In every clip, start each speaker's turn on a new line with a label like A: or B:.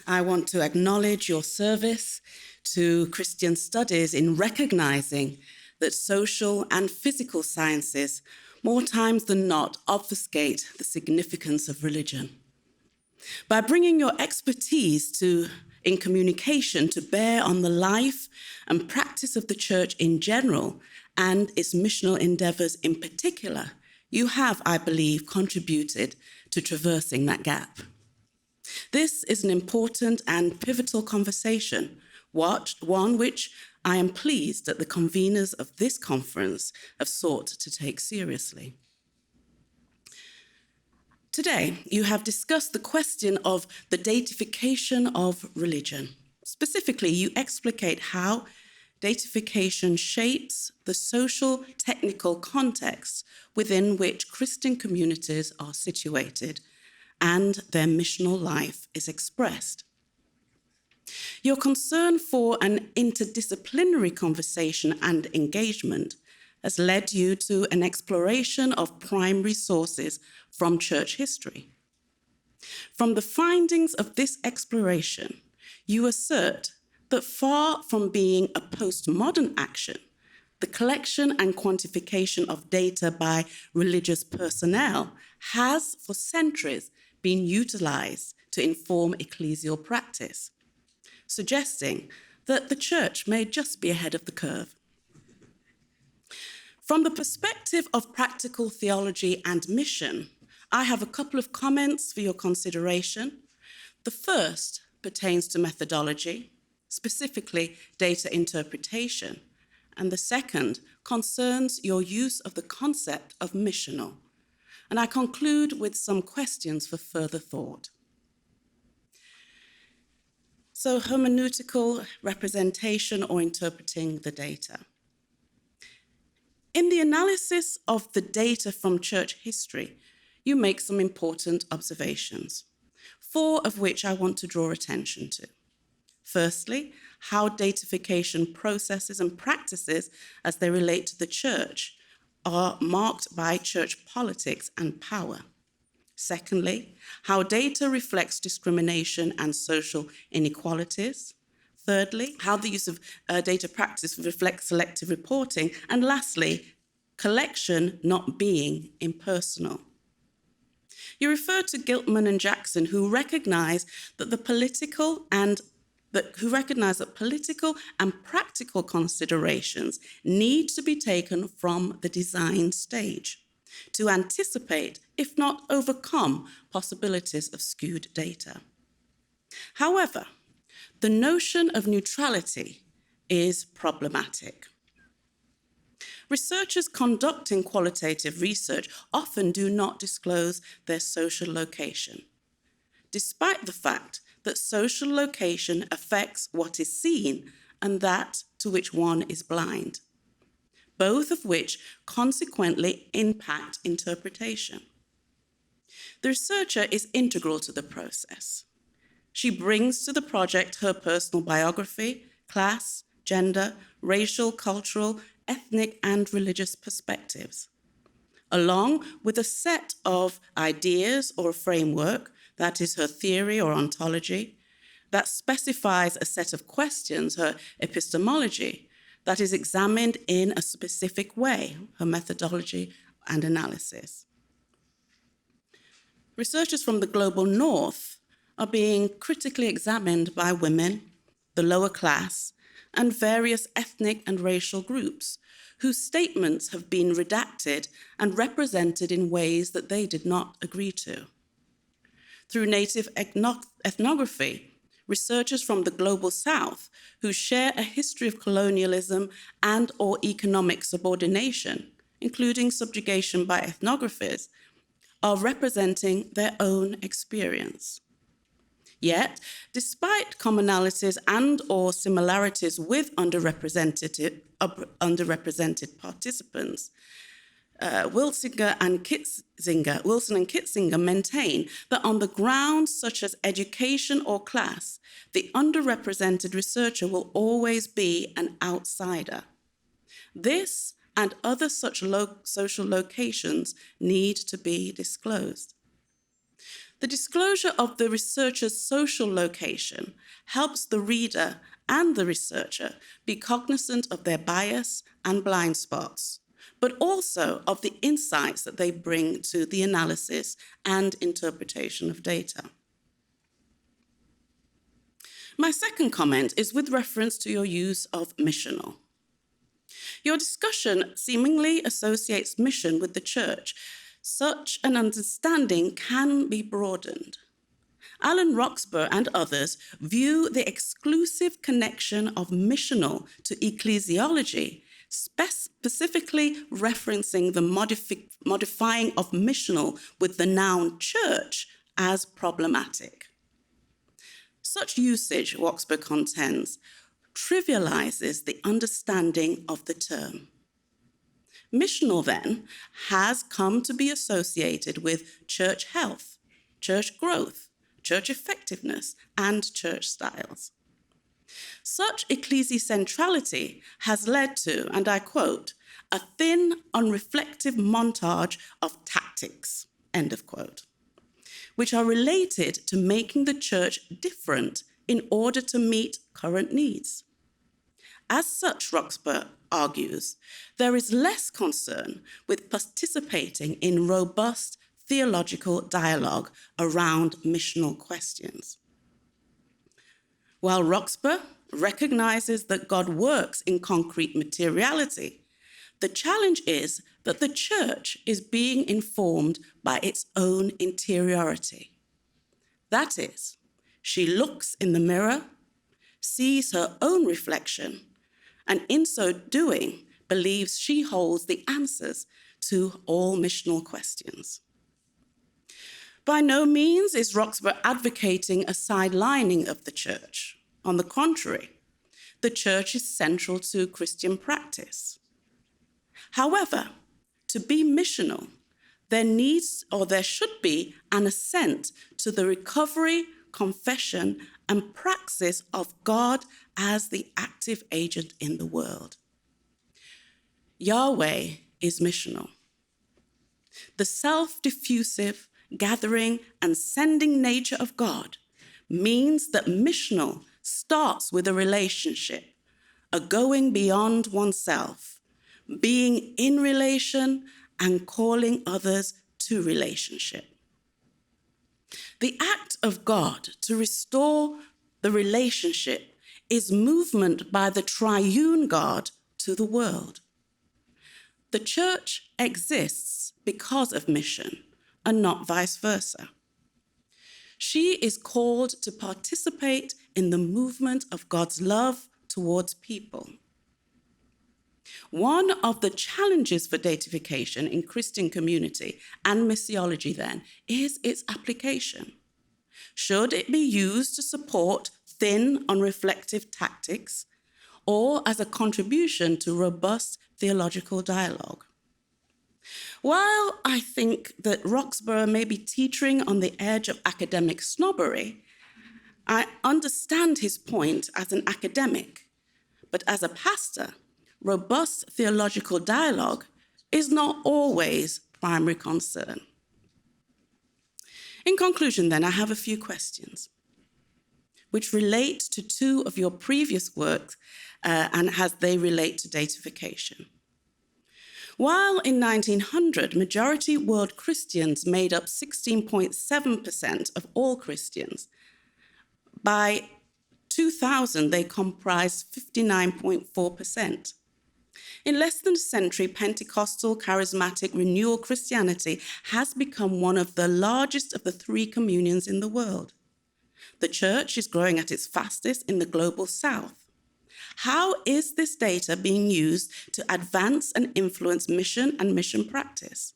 A: I want to acknowledge your service to Christian studies in recognizing that social and physical sciences, more times than not, obfuscate the significance of religion. By bringing your expertise in communication to bear on the life and practice of the Church in general and its missional endeavors in particular, you have, I believe, contributed to traversing that gap. This is an important and pivotal conversation, one which I am pleased that the conveners of this conference have sought to take seriously. Today, you have discussed the question of the datification of religion. Specifically, you explicate how datification shapes the social technical context within which Christian communities are situated and their missional life is expressed. Your concern for an interdisciplinary conversation and engagement has led you to an exploration of primary sources from church history. From the findings of this exploration, you assert that far from being a postmodern action, the collection and quantification of data by religious personnel has for centuries been utilized to inform ecclesial practice, suggesting that the church may just be ahead of the curve. From the perspective of practical theology and mission, I have a couple of comments for your consideration. The first pertains to methodology, specifically data interpretation, and the second concerns your use of the concept of missional. And I conclude with some questions for further thought. So, hermeneutical representation or interpreting the data. In the analysis of the data from church history, you make some important observations, 4 of which I want to draw attention to. Firstly, how datification processes and practices as they relate to the church are marked by church politics and power. Secondly, how data reflects discrimination and social inequalities. Thirdly, how the use of data practice reflects selective reporting. And lastly, collection not being impersonal. You refer to Giltman and Jackson, who recognize that political and practical considerations need to be taken from the design stage to anticipate, if not overcome, possibilities of skewed data. However, the notion of neutrality is problematic. Researchers conducting qualitative research often do not disclose their social location, despite the fact that social location affects what is seen and that to which one is blind, both of which consequently impact interpretation. The researcher is integral to the process. She brings to the project her personal biography, class, gender, racial, cultural, ethnic, and religious perspectives, along with a set of ideas or a framework, that is her theory or ontology, that specifies a set of questions, her epistemology, that is examined in a specific way, her methodology and analysis. Researchers from the global north are being critically examined by women, the lower class, and various ethnic and racial groups whose statements have been redacted and represented in ways that they did not agree to. Through native ethnography, researchers from the global south who share a history of colonialism and or economic subordination, including subjugation by ethnographies, are representing their own experience. Yet, despite commonalities and or similarities with underrepresented participants, Wilson and Kitzinger maintain that on the grounds such as education or class, the underrepresented researcher will always be an outsider. This and other such social locations need to be disclosed. The disclosure of the researcher's social location helps the reader and the researcher be cognizant of their bias and blind spots, but also of the insights that they bring to the analysis and interpretation of data. My second comment is with reference to your use of missional. Your discussion seemingly associates mission with the church. Such an understanding can be broadened. Alan Roxburgh and others view the exclusive connection of missional to ecclesiology, specifically referencing the modifying of missional with the noun church, as problematic. Such usage, Roxburgh contends, trivializes the understanding of the term. Missional, then, has come to be associated with church health, church growth, church effectiveness, and church styles. Such ecclesiacentrality has led to, and I quote, a thin, unreflective montage of tactics, end of quote, which are related to making the church different in order to meet current needs. As such, Roxburgh argues, there is less concern with participating in robust theological dialogue around missional questions. While Roxburgh recognizes that God works in concrete materiality, the challenge is that the church is being informed by its own interiority. That is, she looks in the mirror, sees her own reflection, and in so doing, believes she holds the answers to all missional questions. By no means is Roxburgh advocating a sidelining of the church. On the contrary, the church is central to Christian practice. However, to be missional, there should be an assent to the recovery, confession, and praxis of God as the active agent in the world. Yahweh is missional. The self-diffusive, gathering, and sending nature of God means that missional starts with a relationship, a going beyond oneself, being in relation and calling others to relationship. The act of God to restore the relationship is movement by the triune God to the world. The church exists because of mission and not vice versa. She is called to participate in the movement of God's love towards people. One of the challenges for datification in Christian community and missiology, then, is its application. Should it be used to support thin, unreflective tactics, or as a contribution to robust theological dialogue? While I think that Roxburgh may be teetering on the edge of academic snobbery, I understand his point as an academic, but as a pastor, robust theological dialogue is not always primary concern. In conclusion, then, I have a few questions which relate to two of your previous works and as they relate to datification. While in 1900, majority world Christians made up 16.7% of all Christians, by 2000, they comprised 59.4%. In less than a century, Pentecostal, charismatic, renewal Christianity has become one of the largest of the three communions in the world. The church is growing at its fastest in the global south. How is this data being used to advance and influence mission and mission practice?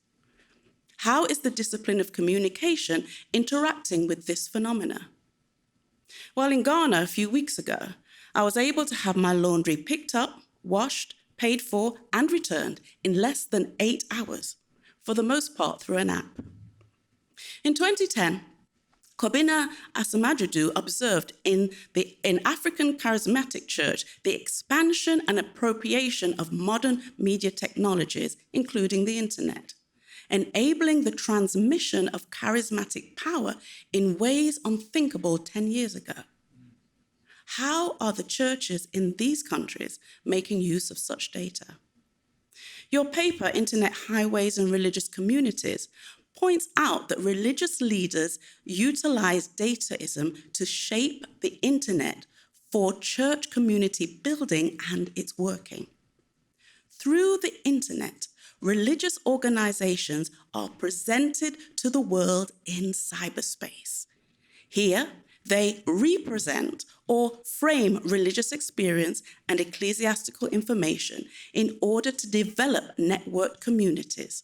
A: How is the discipline of communication interacting with this phenomena? While in Ghana a few weeks ago, I was able to have my laundry picked up, washed, paid for, and returned in less than 8 hours, for the most part through an app. In 2010, Kobina Asamajudu observed in African Charismatic Church the expansion and appropriation of modern media technologies, including the internet. enabling the transmission of charismatic power in ways unthinkable 10 years ago. How are the churches in these countries making use of such data? Your paper, Internet Highways and Religious Communities, points out that religious leaders utilize dataism to shape the internet for church community building and its working. Through the internet, religious organizations are presented to the world in cyberspace. Here, they represent or frame religious experience and ecclesiastical information in order to develop networked communities.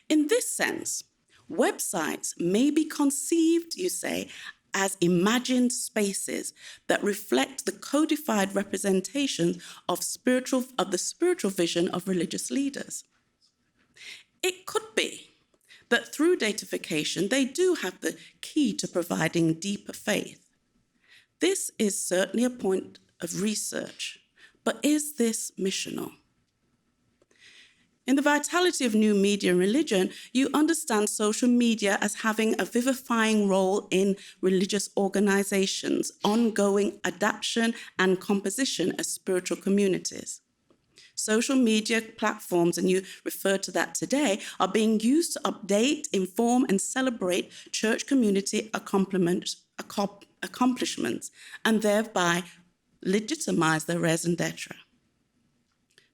A: In this sense, websites may be conceived, you say, as imagined spaces that reflect the codified representation of the spiritual vision of religious leaders. It could be that through datafication, they do have the key to providing deeper faith. This is certainly a point of research, but is this missional? In The Vitality of New Media and Religion, you understand social media as having a vivifying role in religious organizations, ongoing adaptation and composition as spiritual communities. Social media platforms, and you referred to that today, are being used to update, inform, and celebrate church community accomplishments, and thereby legitimize their raison d'etre.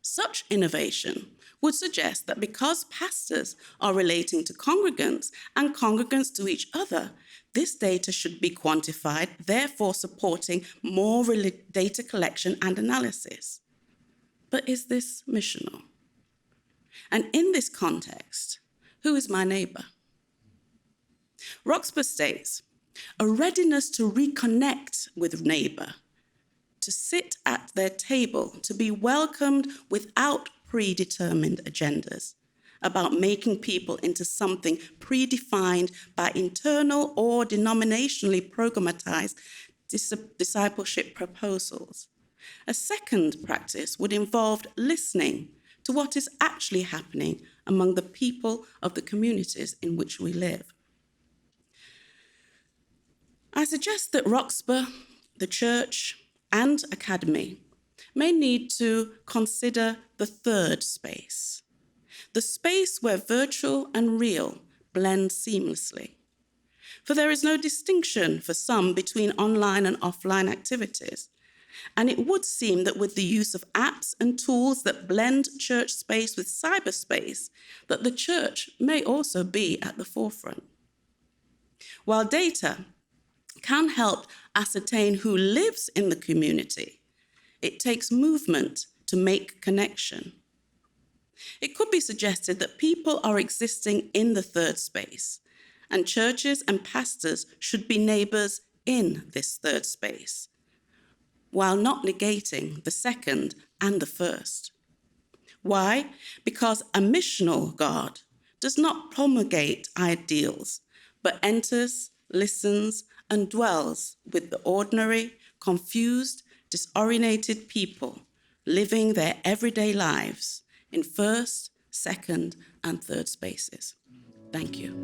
A: Such innovation would suggest that because pastors are relating to congregants and congregants to each other, this data should be quantified, therefore supporting more data collection and analysis. But is this missional? And in this context, who is my neighbor? Roxburgh states, a readiness to reconnect with neighbor, to sit at their table, to be welcomed without predetermined agendas about making people into something predefined by internal or denominationally programmatized discipleship proposals. A second practice would involve listening to what is actually happening among the people of the communities in which we live. I suggest that Roxburgh, the church, and academy may need to consider the third space, the space where virtual and real blend seamlessly. For there is no distinction for some between online and offline activities. And it would seem that with the use of apps and tools that blend church space with cyberspace, that the church may also be at the forefront. While data can help ascertain who lives in the community, it takes movement to make connection. It could be suggested that people are existing in the third space, and churches and pastors should be neighbors in this third space, while not negating the second and the first. Why? Because a missional God does not promulgate ideals, but enters, listens, and dwells with the ordinary, confused, disoriented people living their everyday lives in first, second, and third spaces. Thank you.